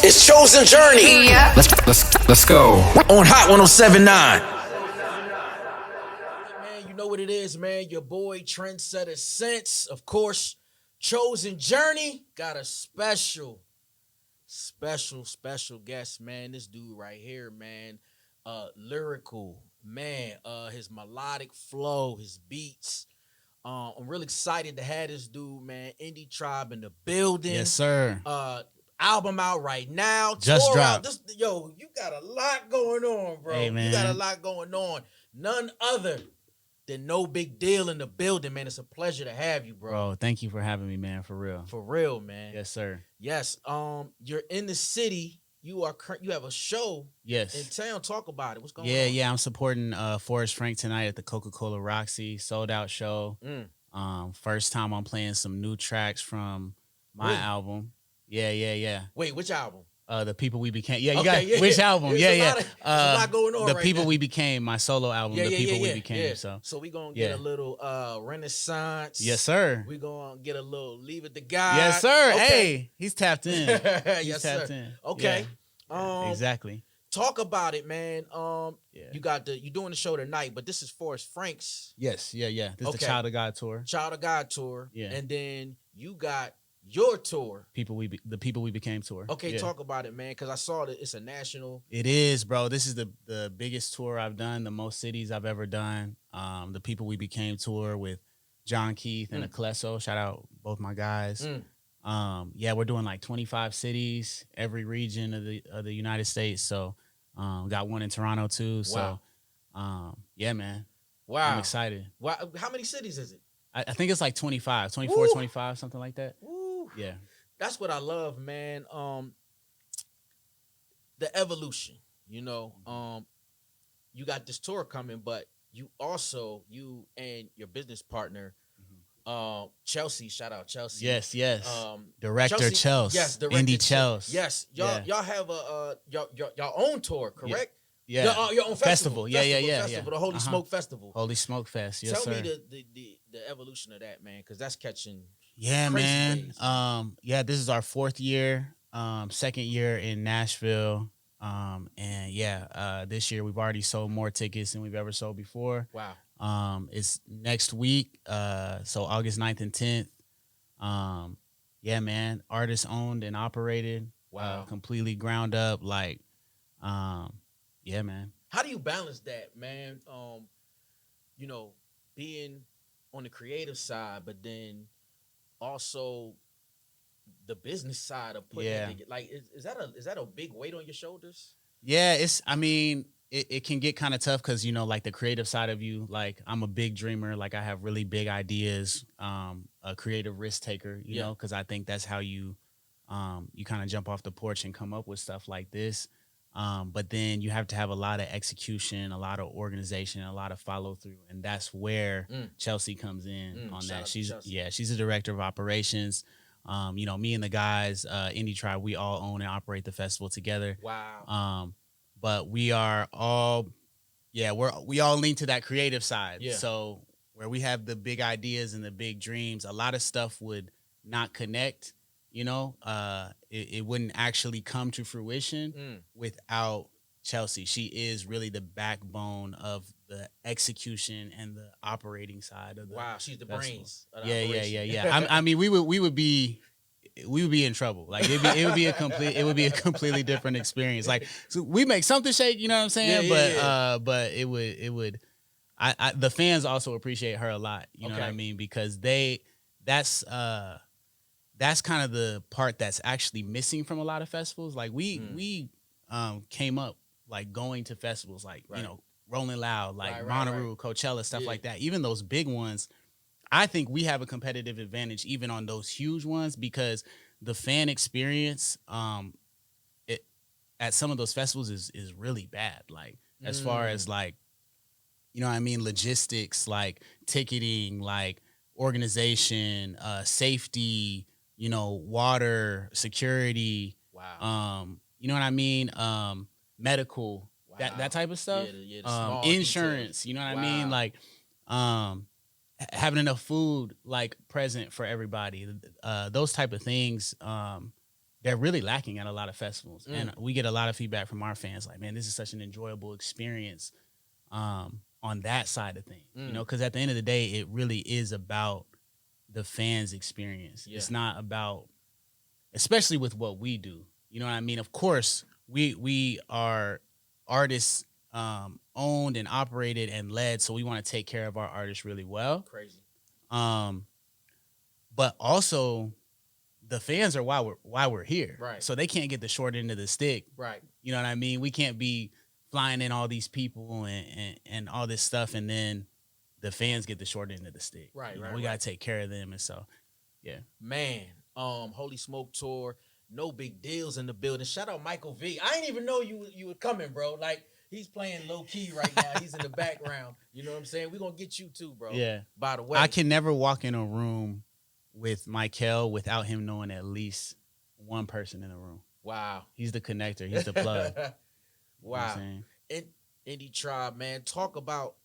It's Chosen Journey. Yeah. Let's go. On Hot 107.9. Man, you know what it is, man. Your boy TrendsetterSense, of course. Chosen Journey got a special guest, man. This dude right here, man. Lyrical, man. His melodic flow, his beats. I'm really excited to have this dude, man. Indie Tribe in the building. Yes, sir. Album out right now. Just Tour dropped. out. Yo, you got a lot going on, bro. Hey, man. You got a lot going on. None other than nobigdyl in the building, man. It's a pleasure to have you, bro. Bro, thank you for having me, man. For real. For real, man. Yes, sir. Yes. You're in the city. You have a show Yes. in town. Talk about it. What's going on? Yeah. I'm supporting Forrest Frank tonight at the Coca-Cola Roxy sold out show. First time I'm playing some new tracks from my Really? album. Yeah. Wait, which album? The People We Became. Yeah, you Okay, got which album? There's Yeah. there's a lot going on The right People now. We Became, my solo album. The People We Became. Yeah. So we gonna Yeah. get a little Renaissance. Yes, sir. We gonna get a little Leave It to God. Yes, sir. Okay. Hey, he's tapped in. He's Yes, tapped sir. in. Okay. Yeah, exactly. Talk about it, man. Yeah. You're doing the show tonight, but this is Forrest Frank's Yes. Yeah. This is the Okay. Child of God tour. Child of God tour. Yeah. And then you got your tour. The People We Became tour. Okay, Yeah. talk about it, man, because I saw that it's a national. It is, bro. This is the biggest tour I've done, the most cities I've ever done. The People We Became tour with John Keith and Ecleso. Shout out both my guys. We're doing like 25 cities, every region of the United States. So got one in Toronto too. So yeah, man. Wow. I'm excited. Wow. How many cities is it? I think it's like 24, Woo. 25, something like that. Woo. Yeah. That's what I love, man. The evolution, you got this tour coming, but you and your business partner, Chelsea, shout out Chelsea. Yes. Director Chelsea. Yes, Director Indie Chelsea. Yes, y'all have y'all own tour, correct? Yeah. Your own festival. Yeah. Festival, the Holy Smoke Festival. Holy Smoke Fest. Yes, Tell sir. me the evolution of that, man, because that's catching. Yeah, crazy man. ways. This is our fourth year, second year in Nashville. This year we've already sold more tickets than we've ever sold before. Wow. It's next week, so August 9th and 10th. Man. Artist owned and operated. Wow. Completely ground up. Like, man. How do you balance that, man? Being on the creative side, but then also the business side of putting it together. Like, is that a big weight on your shoulders? Yeah, it can get kind of tough because, like the creative side of you, like I'm a big dreamer. Like I have really big ideas, a creative risk taker, you know, because I think that's how you kind of jump off the porch and come up with stuff like this. But then you have to have a lot of execution, a lot of organization, a lot of follow through. And that's where Chelsea comes in on that. She's a director of operations. Me and the guys, Indie Tribe, we all own and operate the festival together. Wow. But we are all, we all lean to that creative side. Yeah. So where we have the big ideas and the big dreams, a lot of stuff would not connect. It wouldn't actually come to fruition without Chelsea. She is really the backbone of the execution and the operating side of the Wow, she's the festival. brains of the operation. Yeah. I mean, we would be in trouble. Like it would be a completely different experience. Like, so we make something shake, you know what I'm saying? But it would the fans also appreciate her a lot, you know what I mean? Because that's kind of the part that's actually missing from a lot of festivals. Like we came up like going to festivals like, Rolling Loud, like Bonnaroo, Coachella, stuff like that. Even those big ones, I think we have a competitive advantage even on those huge ones because the fan experience at some of those festivals is really bad. Like as far as like, logistics, like ticketing, like organization, safety, water, security. Wow. You know what I mean? Medical, that type of stuff. The small insurance, details. you know what I mean? Like, having enough food, like present for everybody. Those type of things, they're really lacking at a lot of festivals. And we get a lot of feedback from our fans like, man, this is such an enjoyable experience on that side of things, you know, because at the end of the day, it really is about the fans' experience. Yeah. It's not about, especially with what we do, you know what I mean? Of course, we are artists owned and operated and led, so we want to take care of our artists really well. Crazy. But also the fans are why we're here. Right. So they can't get the short end of the stick. Right. You know what I mean? We can't be flying in all these people and all this stuff, and then the fans get the short end of the stick. Right, You know, right, we right. gotta take care of them, and so yeah. Man, Holy Smoke Tour, No Big Deals in the building. Shout out Michael V. I didn't even know you were coming, bro. Like, he's playing low key right now. He's in the background. You know what I'm saying? We're gonna get you too, bro. Yeah. By the way. I can never walk in a room with Michael without him knowing at least one person in the room. Wow. He's the connector. He's the plug. You know what I'm Wow. saying? Indie Tribe, man. Talk about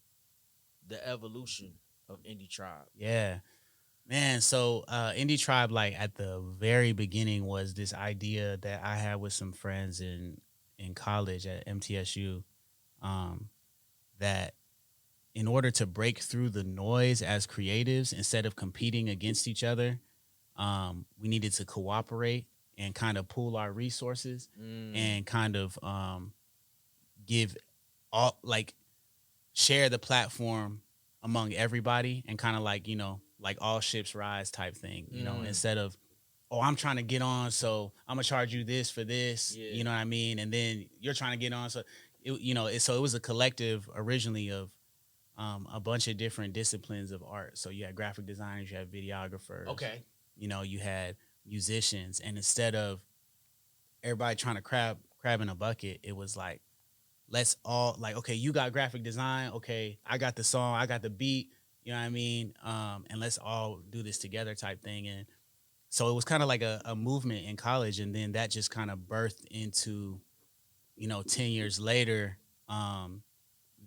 the evolution of Indie Tribe. Yeah. Man, so Indie Tribe, like at the very beginning, was this idea that I had with some friends in college at MTSU, that in order to break through the noise as creatives, instead of competing against each other, we needed to cooperate and kind of pool our resources and kind of give all, like, share the platform among everybody and kind of like, you know, like all ships rise type thing, you know, instead of, oh, I'm trying to get on, so I'm gonna charge you this for this, you know what I mean? And then you're trying to get on, so so it was a collective originally of a bunch of different disciplines of art. So you had graphic designers, you had videographers, Okay. you know, you had musicians, and instead of everybody trying to crab in a bucket, it was like, let's all, like, okay, you got graphic design, okay, I got the song, I got the beat, you know what I mean? And let's all do this together type thing. And so it was kind of like a movement in college, and then that just kind of birthed into, 10 years later,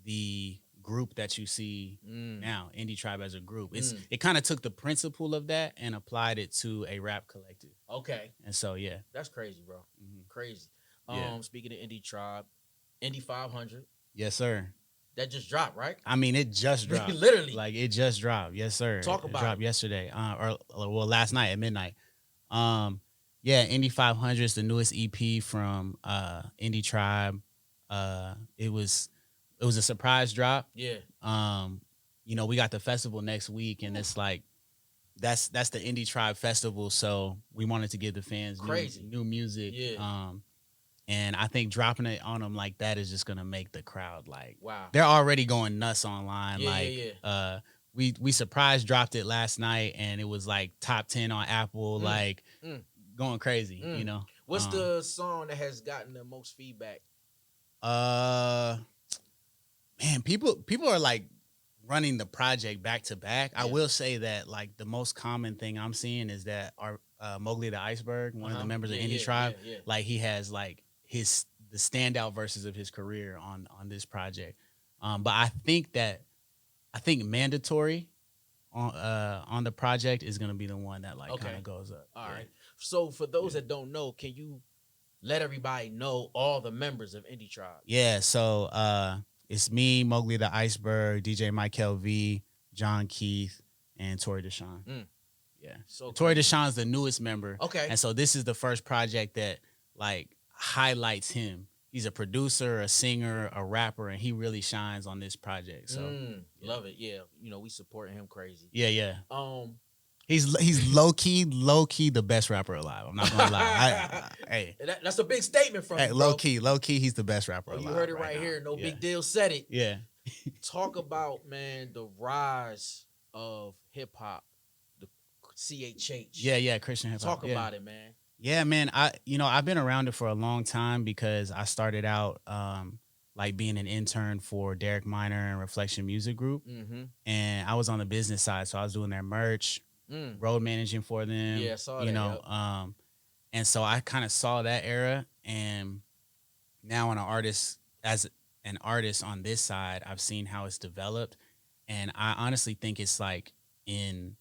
the group that you see now, Indie Tribe as a group. It kind of took the principle of that and applied it to a rap collective. Okay. And so, yeah. That's crazy, bro. Crazy. Yeah. Speaking of Indie Tribe, Indy 500, Yes, sir. that just dropped, right? I mean, it just dropped. Literally. Like, it just dropped. Yes, sir. Talk It about dropped it. yesterday, or last night at midnight. Yeah, Indy 500 is the newest EP from Indie Tribe. It was a surprise drop. Yeah. We got the festival next week, and it's like that's the Indie Tribe festival. So we wanted to give the fans Crazy. new music. Yeah. And I think dropping it on them like that is just gonna make the crowd, like, Wow. they're already going nuts online. Yeah, We surprise dropped it last night, and it was like top 10 on Apple, like going crazy. You know, What's the song that has gotten the most feedback? man, people are like running the project back to back. I will say that, like, the most common thing I'm seeing is that our Mowgli the Iceberg, one of the members of Indie Tribe, like, he has like the standout verses of his career on this project. But I think Mandatory on the project is gonna be the one that, like, kind of goes up. All right. So for those that don't know, can you let everybody know all the members of Indie Tribe? Yeah, so it's me, Mowgli the Iceberg, DJ Michael V, John Keith, and Tori Deshawn. Yeah. So Tori Deshawn's the newest member. Okay. And so this is the first project that, like, highlights him. He's a producer, a singer, a rapper, and he really shines on this project. So love it. Yeah. We supporting him crazy. yeah. He's low key the best rapper alive. I'm not gonna lie. Hey, that's a big statement from you, low bro. key, he's the best rapper alive. You heard it right now. here. No Yeah. Big Deal said it. Yeah. Talk about, man, the rise of hip hop, the CHH. Yeah, Christian hip hop. Talk about it, man. Yeah, man. I've been around it for a long time because I started out like being an intern for Derek Minor and Reflection Music Group, and I was on the business side, so I was doing their merch, road managing for them. Yeah, I saw that. And so I kind of saw that era, and now as an artist on this side, I've seen how it's developed, and I honestly think it's like in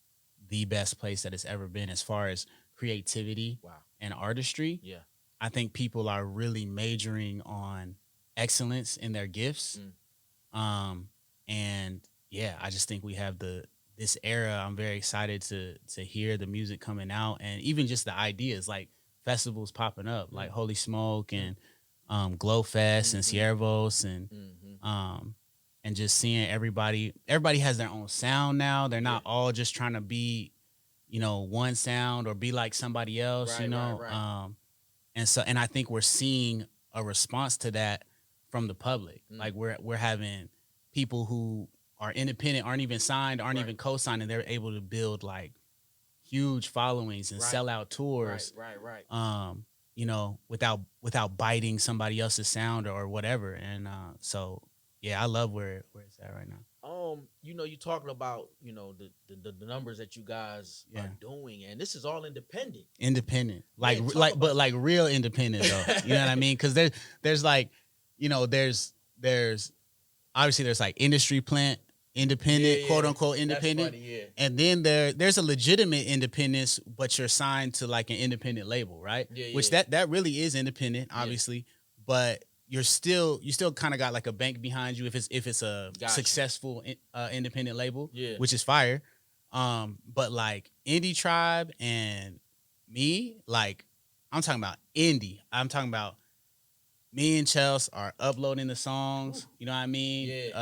the best place that it's ever been as far as creativity. Wow. and artistry. Yeah. I think people are really majoring on excellence in their gifts. And yeah, I just think we have this era. I'm very excited to hear the music coming out, and even just the ideas like festivals popping up, like Holy Smoke and Glow Fest and Siervos and just seeing everybody has their own sound now. They're not all just trying to be, one sound or be like somebody else, Right. And I think we're seeing a response to that from the public. Like we're having people who are independent, aren't even signed, aren't even co-signed, and they're able to build like huge followings and sell out tours. Right. Without biting somebody else's sound or whatever. And so yeah, I love where it's at right now. You talking about, the numbers that you guys are doing, and this is all independent. But real independent though. You know what I mean? Because there's like, there's obviously there's like industry plant independent, quote unquote independent, and then there's a legitimate independence, but you're signed to like an independent label, right? Which that really is independent, obviously, but you still kind of got like a bank behind you if it's a successful independent label, which is fire. But like Indie Tribe and me, like I'm talking about indie. I'm talking about me and Chelsea are uploading the songs. You know what I mean?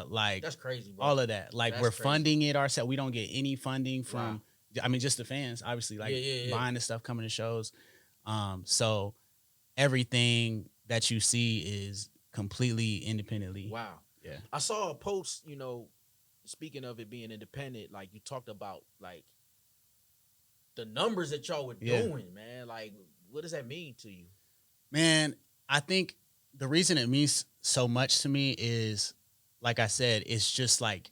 Like that's crazy, bro. All of that. Like we're funding it ourselves. We don't get any funding from. I mean, just the fans, obviously, like buying the stuff, coming to shows. So everything that you see is completely independently. Wow. Yeah. I saw a post, speaking of it being independent, like you talked about like the numbers that y'all were doing, man. Like, what does that mean to you? Man, I think the reason it means so much to me is, like I said, it's just like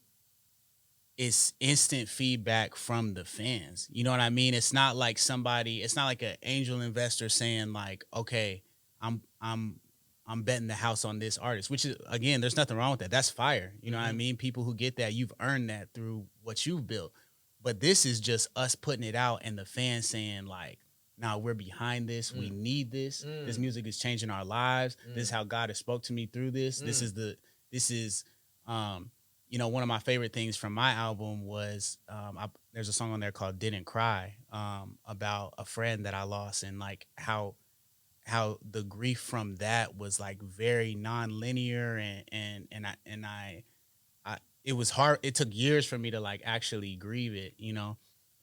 it's instant feedback from the fans. You know what I mean? It's not like it's not like an angel investor saying like, okay, I'm betting the house on this artist, which is, again, there's nothing wrong with that. That's fire. You know what I mean? People who get that, you've earned that through what you've built. But this is just us putting it out and the fans saying like, nah, we're behind this. We need this. This music is changing our lives. This is how God has spoke to me through this. This is one of my favorite things from my album was there's a song on there called Didn't Cry, about a friend that I lost, and like how the grief from that was like very non-linear, and I it was hard. It took years for me to like actually grieve it,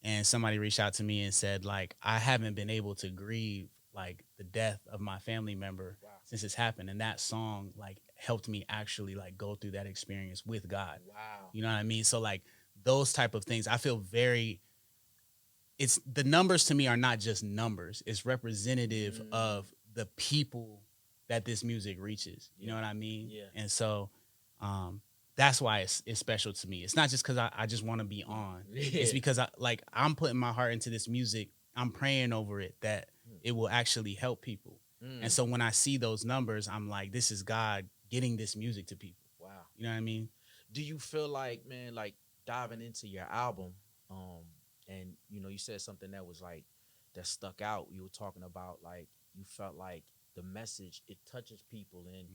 and somebody reached out to me and said like, I haven't been able to grieve like the death of my family member since it's happened, and that song like helped me actually like go through that experience with God. Wow. You know what I mean? So like those type of things, I feel it's the numbers to me are not just numbers. It's representative of the people that this music reaches. You know what I mean? Yeah. And so that's why it's special to me. It's not just because I just want to be on. It's because I'm putting my heart into this music. I'm praying over it that it will actually help people. And so when I see those numbers, I'm like, this is God getting this music to people. Wow. You know what I mean? Do you feel like, man, like diving into your album, and you said something that was like that stuck out. You were talking about like you felt like the message, it touches people, and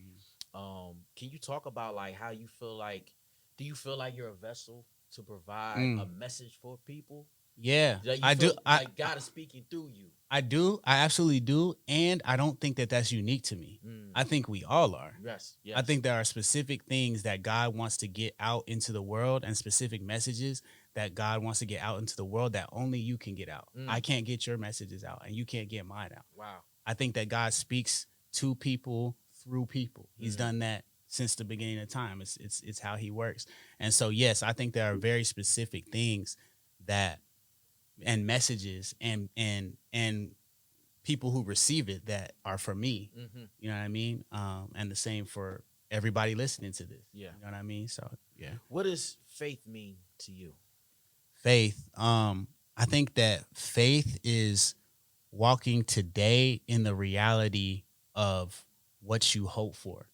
can you talk about like how you feel like, do you feel like you're a vessel to provide a message for people? Yeah, I do. Like God is speaking through you. I do. I absolutely do. And I don't think that that's unique to me. I think we all are. Yes. I think there are specific things that God wants to get out into the world, and specific messages that God wants to get out into the world that only you can get out. I can't get your messages out, and you can't get mine out. Wow. I think that God speaks to people through people. He's done that since the beginning of time. It's how he works. And so, yes, I think there are very specific things that, and messages and people who receive it that are for me. You know what I mean? And the same for everybody listening to this. Yeah. You know what I mean? So, yeah. What does faith mean to you? Faith. I think that faith is walking today in the reality of what you hope for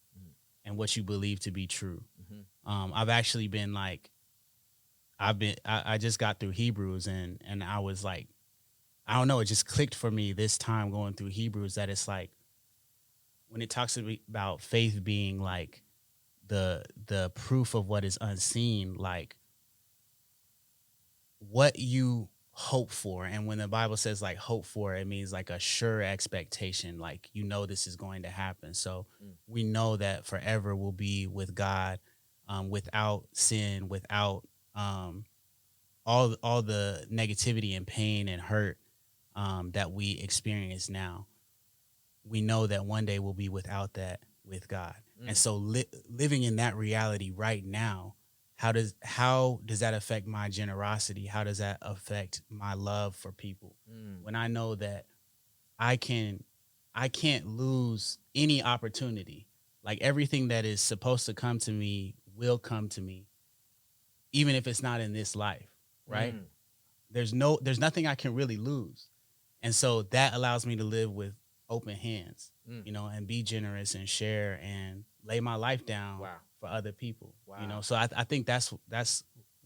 and what you believe to be true. I've actually been like, I just got through Hebrews, and I was like I don't know, it just clicked for me this time going through Hebrews that it's like when it talks about faith being like the proof of what is unseen, like what you hope for. And when the Bible says like hope for, it means like a sure expectation, like this is going to happen. So we know that forever we'll be with God, without sin, without all the negativity and pain and hurt that we experience now. We know that one day we'll be without that with God. And so living in that reality right now, how does that affect my generosity? How does that affect my love for people? When I know that I can't lose any opportunity. Like everything that is supposed to come to me will come to me, even if it's not in this life, right? There's nothing I can really lose. And so that allows me to live with open hands, and be generous and share and lay my life down for other people. So I think that's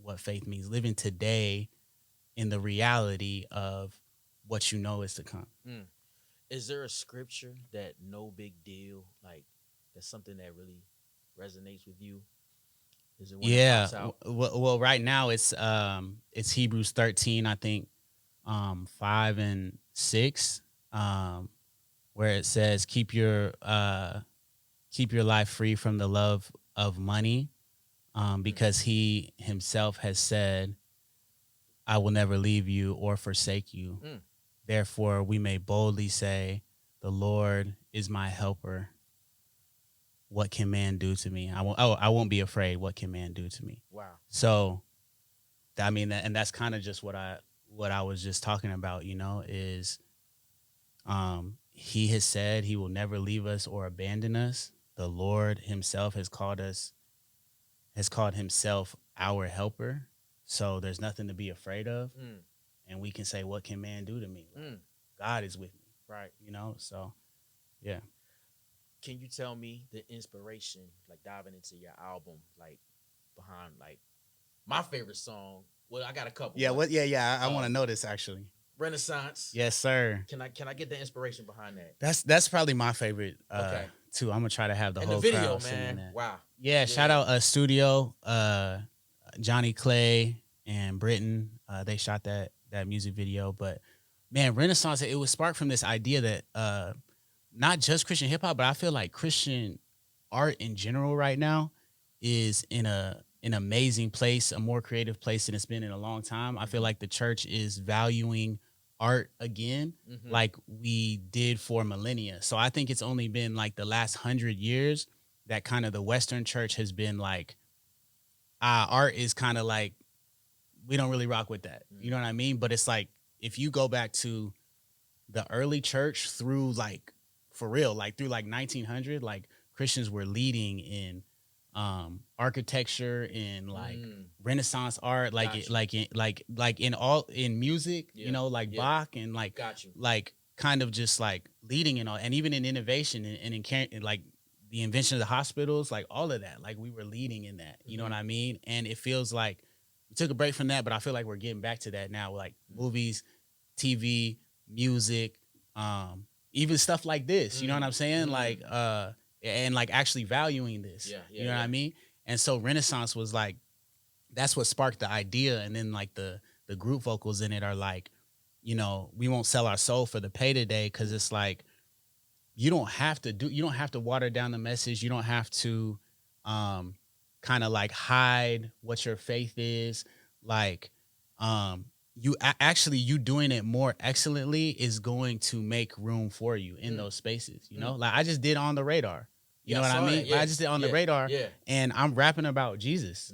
what faith means, living today in the reality of what is to come. Is there a scripture that no big deal, like that's something that really resonates with you? Is it one that pops out? Well, right now it's Hebrews 13, I think, 5 and 6, where it says keep your life free from the love of money, because he himself has said, I will never leave you or forsake you. Therefore, we may boldly say, the Lord is my helper. What can man do to me? I won't be afraid. What can man do to me? Wow. So, I mean, and that's kind of just what I was just talking about, is he has said he will never leave us or abandon us. The Lord himself has called himself our helper. So there's nothing to be afraid of. And we can say, what can man do to me? Like, God is with me. Right. So yeah. Can you tell me the inspiration, like diving into your album, like behind like my favorite song? Well, I got a couple. Yeah, I want to know this actually. Renaissance. Yes, sir. Can I get the inspiration behind that? That's probably my favorite. Okay. Too. I'm gonna try to have the and whole the video, crowd singing man. that. Wow. Yeah, shout out Studio, Johnny Clay and Britton. They shot that music video. But man, Renaissance, it was sparked from this idea that not just Christian hip hop, but I feel like Christian art in general right now is in an amazing place, a more creative place than it's been in a long time. I feel like the church is valuing art again, like we did for millennia. So I think it's only been like the last 100 years that kind of the Western church has been like, art is kind of like, we don't really rock with that. You know what I mean? But it's like, if you go back to the early church through like, for real, like through like 1900, like Christians were leading in architecture, in like Renaissance art, like in music, Bach, and like like kind of just like leading in all, and even in innovation and in like the invention of the hospitals, like all of that, like we were leading in that. You know what I mean? And it feels like we took a break from that, but I feel like we're getting back to that now, like movies, TV, music, even stuff like this. You know what I'm saying? Like and like actually valuing this. You know what I mean? And so Renaissance was like, that's what sparked the idea. And then like the group vocals in it are like, we won't sell our soul for the pay today, because it's like, you don't have to water down the message. You don't have to kind of like hide what your faith is. Like you doing it more excellently is going to make room for you in those spaces. Like I just did On the Radar. You know what I mean? I just did On the Radar, and I'm rapping about Jesus.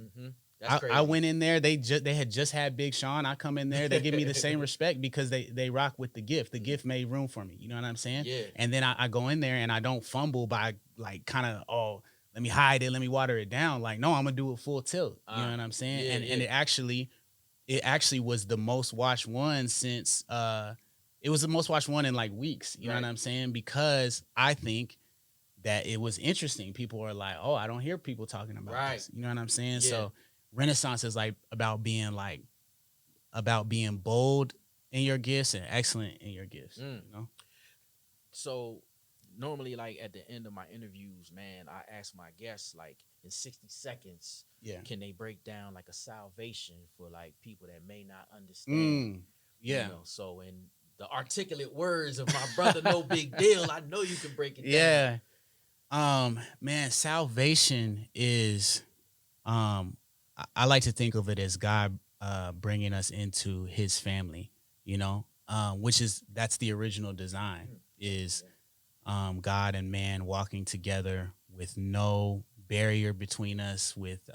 That's crazy. I went in there. They had just had Big Sean. I come in there. They give me the same respect because they rock with the gift. The gift made room for me. You know what I'm saying? Yeah. And then I go in there and I don't fumble by like kind of, let me hide it, let me water it down. Like, no, I'm gonna do it full tilt. You know what I'm saying? And it actually was the most watched one since it was the most watched one in like weeks. You know what I'm saying? Because I think that it was interesting. People are like, I don't hear people talking about this. You know what I'm saying? So Renaissance is like about being bold in your gifts and excellent in your gifts. Mm. You know? So normally, like at the end of my interviews, man, I ask my guests, like in 60 seconds, Yeah. can they break down like a salvation for like people that may not understand? Yeah. You know, so in the articulate words of my brother, No Big Deal, I know you can break it down. Yeah. Man, salvation is, I like to think of it as God bringing us into his family, you know, that's the original design is God and man walking together with no barrier between us, with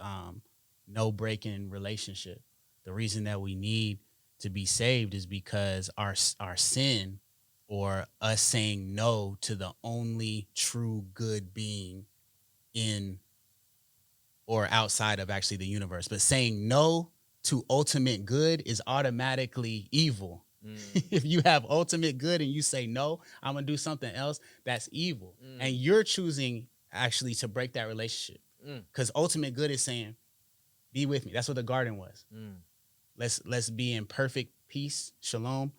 no break in relationship. The reason that we need to be saved is because our sin, or us saying no to the only true good being in or outside of actually the universe, but saying no to ultimate good is automatically evil. If you have ultimate good and you say no, I'm gonna do something else, that's evil. And you're choosing actually to break that relationship, because ultimate good is saying, be with me. That's what the garden was. Let's be in perfect peace, shalom,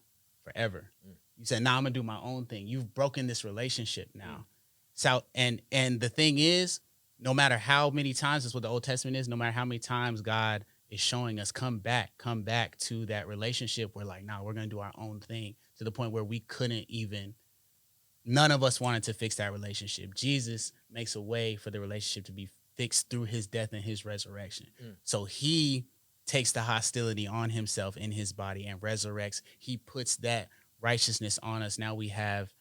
forever. You said, nah, I'm gonna do my own thing. You've broken this relationship now. So and the thing is, no matter how many times, that's what the Old Testament is, no matter how many times God is showing us, come back to that relationship, we're like, nah, we're gonna do our own thing, to the point where we couldn't even, none of us wanted to fix that relationship. Jesus makes a way for the relationship to be fixed through his death and his resurrection. So he takes the hostility on himself in his body and resurrects. He puts that righteousness on us. Now we have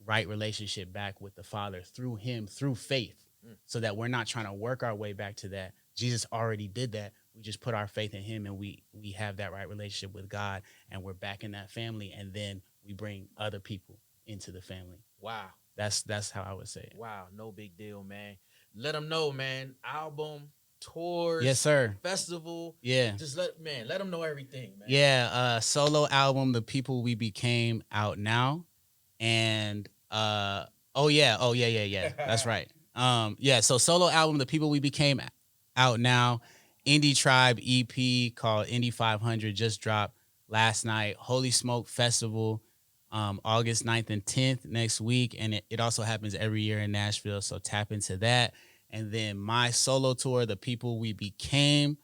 right relationship back with the Father through him, through faith, so that we're not trying to work our way back to that. Jesus already did that. We just put our faith in him, and we have that right relationship with God, and we're back in that family, and then we bring other people into the family. Wow. That's how I would say it. Wow, No Big Deal, man. Let them know, man. Album, tours, Yes, sir. festival. Yeah. Just let them know everything, man. Yeah, solo album, The People We Became, out now. And oh yeah. That's right. So solo album, The People We Became, out now. Indie Tribe EP called Indie 500 just dropped last night. Holy Smoke Festival, August 9th and 10th next week. And it also happens every year in Nashville, so tap into that. And then my solo tour, The People We Became,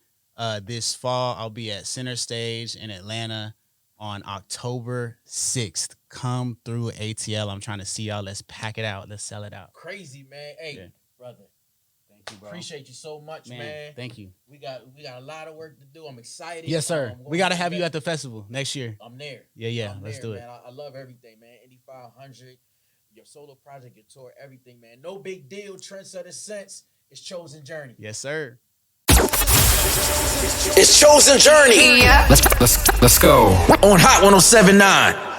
this fall, I'll be at Center Stage in Atlanta on October 6th. Come through ATL. I'm trying to see y'all. Let's pack it out. Let's sell it out. Crazy, man. Hey, brother. Thank you, bro. Appreciate you so much, man. Thank you. We got a lot of work to do. I'm excited. Yes, sir. We got to have you at the festival next year. I'm there. Yeah. I'm Let's there, do it. Man. I love everything, man. Indie 500, your solo project, your tour, everything, man. No Big Deal. TrendsetterSense. It's Chosen Journey. Yes, sir. It's Chosen Journey. Yeah. Let's go. On Hot 107.9.